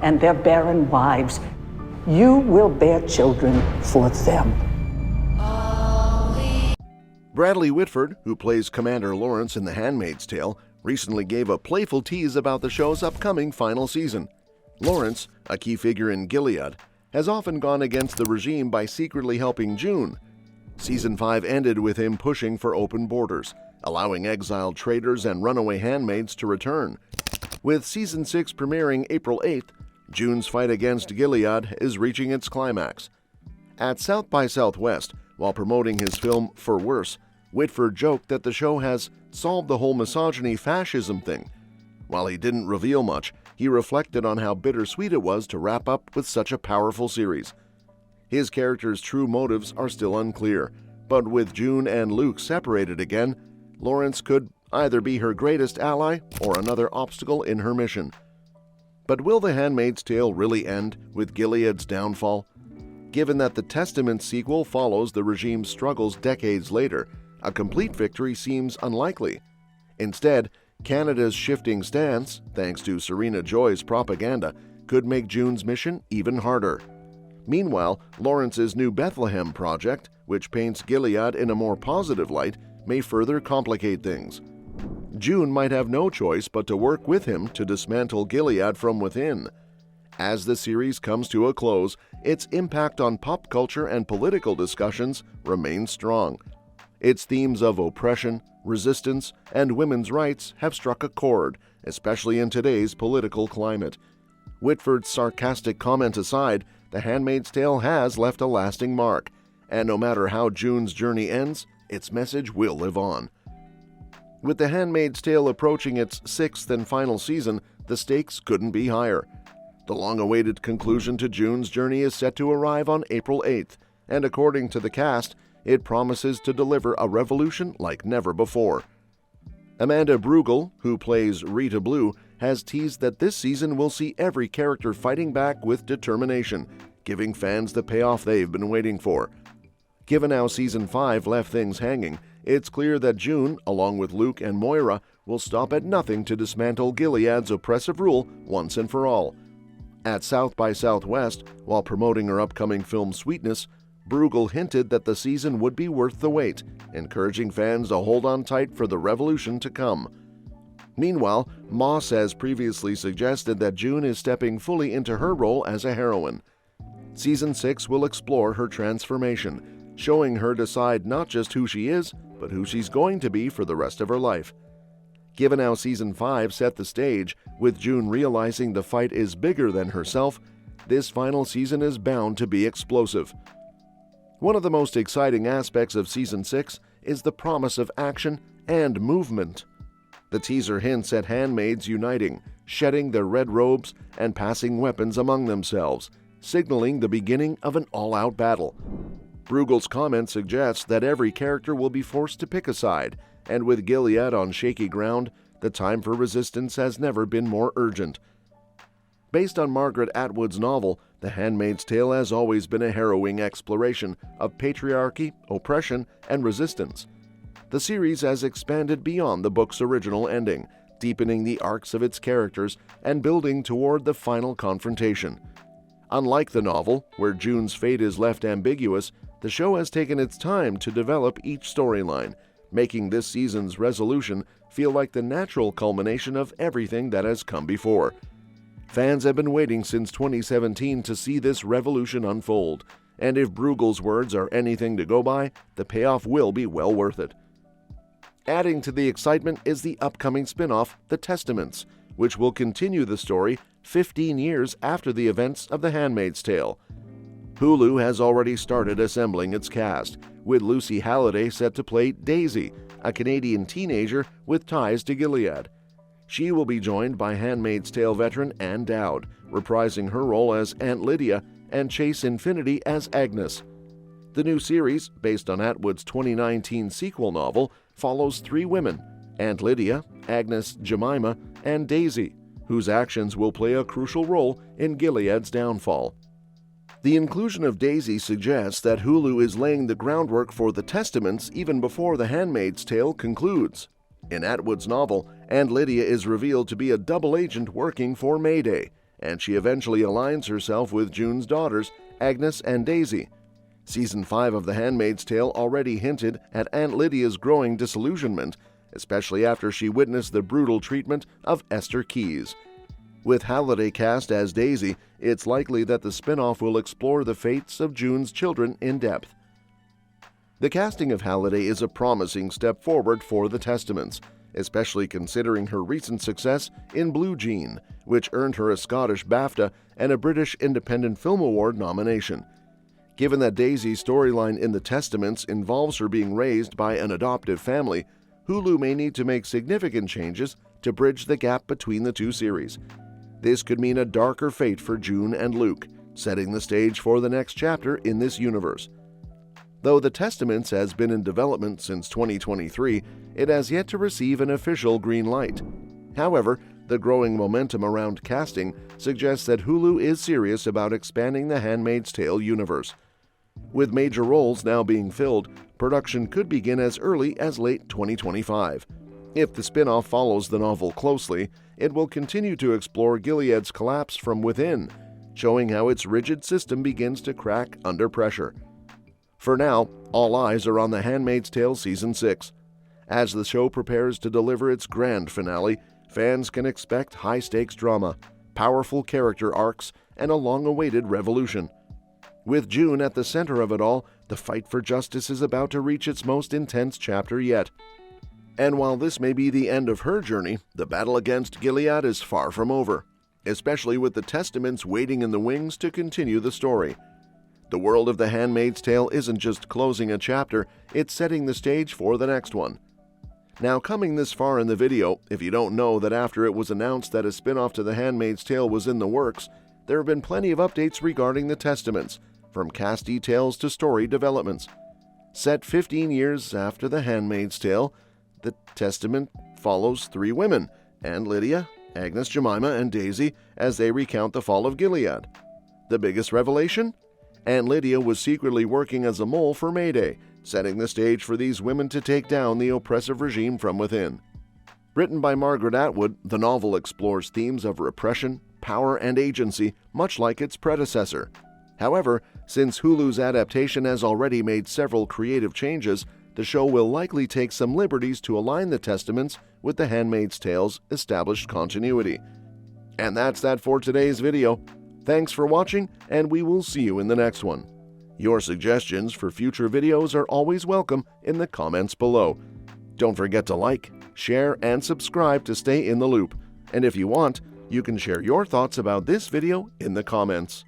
and their barren wives. You will bear children for them. Bradley Whitford, who plays Commander Lawrence in The Handmaid's Tale, recently gave a playful tease about the show's upcoming final season. Lawrence, a key figure in Gilead, has often gone against the regime by secretly helping June. Season 5 ended with him pushing for open borders, allowing exiled traders and runaway handmaids to return. With Season 6 premiering April 8th, June's fight against Gilead is reaching its climax. At South by Southwest, while promoting his film For Worse, Whitford joked that the show has solved the whole misogyny-fascism thing. While he didn't reveal much, he reflected on how bittersweet it was to wrap up with such a powerful series. His character's true motives are still unclear, but with June and Luke separated again, Lawrence could either be her greatest ally or another obstacle in her mission. But will The Handmaid's Tale really end with Gilead's downfall? Given that the Testament sequel follows the regime's struggles decades later, a complete victory seems unlikely. Instead, Canada's shifting stance, thanks to Serena Joy's propaganda, could make June's mission even harder. Meanwhile, Lawrence's New Bethlehem project, which paints Gilead in a more positive light, may further complicate things. June might have no choice but to work with him to dismantle Gilead from within. As the series comes to a close, its impact on pop culture and political discussions remains strong. Its themes of oppression, resistance, and women's rights have struck a chord, especially in today's political climate. Whitford's sarcastic comment aside, The Handmaid's Tale has left a lasting mark, and no matter how June's journey ends, its message will live on. With The Handmaid's Tale approaching its 6th and final season, the stakes couldn't be higher. The long-awaited conclusion to June's journey is set to arrive on April 8th, and according to the cast, it promises to deliver a revolution like never before. Amanda Brugel, who plays Rita Blue, has teased that this season will see every character fighting back with determination, giving fans the payoff they've been waiting for. Given how Season 5 left things hanging, it's clear that June, along with Luke and Moira, will stop at nothing to dismantle Gilead's oppressive rule once and for all. At South by Southwest, while promoting her upcoming film Sweetness, Brugel hinted that the season would be worth the wait, encouraging fans to hold on tight for the revolution to come. Meanwhile, Moss has previously suggested that June is stepping fully into her role as a heroine. Season 6 will explore her transformation, showing her decide not just who she is, but who she's going to be for the rest of her life. Given how Season 5 set the stage, with June realizing the fight is bigger than herself, this final season is bound to be explosive. One of the most exciting aspects of Season 6 is the promise of action and movement. The teaser hints at handmaids uniting, shedding their red robes, and passing weapons among themselves, signaling the beginning of an all-out battle. Brugel's comment suggests that every character will be forced to pick a side, and with Gilead on shaky ground, the time for resistance has never been more urgent. Based on Margaret Atwood's novel, The Handmaid's Tale has always been a harrowing exploration of patriarchy, oppression, and resistance. The series has expanded beyond the book's original ending, deepening the arcs of its characters and building toward the final confrontation. Unlike the novel, where June's fate is left ambiguous, the show has taken its time to develop each storyline, making this season's resolution feel like the natural culmination of everything that has come before. Fans have been waiting since 2017 to see this revolution unfold, and if Brugel's words are anything to go by, the payoff will be well worth it. Adding to the excitement is the upcoming spin-off, The Testaments, which will continue the story 15 years after the events of The Handmaid's Tale. Hulu has already started assembling its cast, with Lucy Halliday set to play Daisy, a Canadian teenager with ties to Gilead. She will be joined by Handmaid's Tale veteran Ann Dowd, reprising her role as Aunt Lydia, and Chase Infinity as Agnes. The new series, based on Atwood's 2019 sequel novel, follows 3 women, Aunt Lydia, Agnes Jemima, and Daisy, whose actions will play a crucial role in Gilead's downfall. The inclusion of Daisy suggests that Hulu is laying the groundwork for The Testaments even before The Handmaid's Tale concludes. In Atwood's novel, Aunt Lydia is revealed to be a double agent working for Mayday, and she eventually aligns herself with June's daughters, Agnes and Daisy. Season 5 of The Handmaid's Tale already hinted at Aunt Lydia's growing disillusionment, especially after she witnessed the brutal treatment of Esther Keyes. With Halliday cast as Daisy, it's likely that the spin-off will explore the fates of June's children in depth. The casting of Halliday is a promising step forward for The Testaments, especially considering her recent success in Blue Jean, which earned her a Scottish BAFTA and a British Independent Film Award nomination. Given that Daisy's storyline in The Testaments involves her being raised by an adoptive family, Hulu may need to make significant changes to bridge the gap between the two series. This could mean a darker fate for June and Luke, setting the stage for the next chapter in this universe. Though The Testaments has been in development since 2023, it has yet to receive an official green light. However, the growing momentum around casting suggests that Hulu is serious about expanding the Handmaid's Tale universe. With major roles now being filled, production could begin as early as late 2025. If the spin-off follows the novel closely, it will continue to explore Gilead's collapse from within, showing how its rigid system begins to crack under pressure. For now, all eyes are on The Handmaid's Tale Season 6. As the show prepares to deliver its grand finale, fans can expect high-stakes drama, powerful character arcs, and a long-awaited revolution. With June at the center of it all, the fight for justice is about to reach its most intense chapter yet. And while this may be the end of her journey, the battle against Gilead is far from over, especially with the Testaments waiting in the wings to continue the story. The world of The Handmaid's Tale isn't just closing a chapter, it's setting the stage for the next one. Now, coming this far in the video, if you don't know that after it was announced that a spin-off to The Handmaid's Tale was in the works, there have been plenty of updates regarding The Testaments, from cast details to story developments. Set 15 years after The Handmaid's Tale, The Testament follows three women, Aunt Lydia, Agnes, Jemima, and Daisy, as they recount the fall of Gilead. The biggest revelation? Aunt Lydia was secretly working as a mole for Mayday, setting the stage for these women to take down the oppressive regime from within. Written by Margaret Atwood, the novel explores themes of repression, power, and agency, much like its predecessor. However, since Hulu's adaptation has already made several creative changes, the show will likely take some liberties to align The Testaments with The Handmaid's Tale's established continuity. And that's that for today's video. Thanks for watching, and we will see you in the next one. Your suggestions for future videos are always welcome in the comments below. Don't forget to like, share, and subscribe to stay in the loop. And if you want, you can share your thoughts about this video in the comments.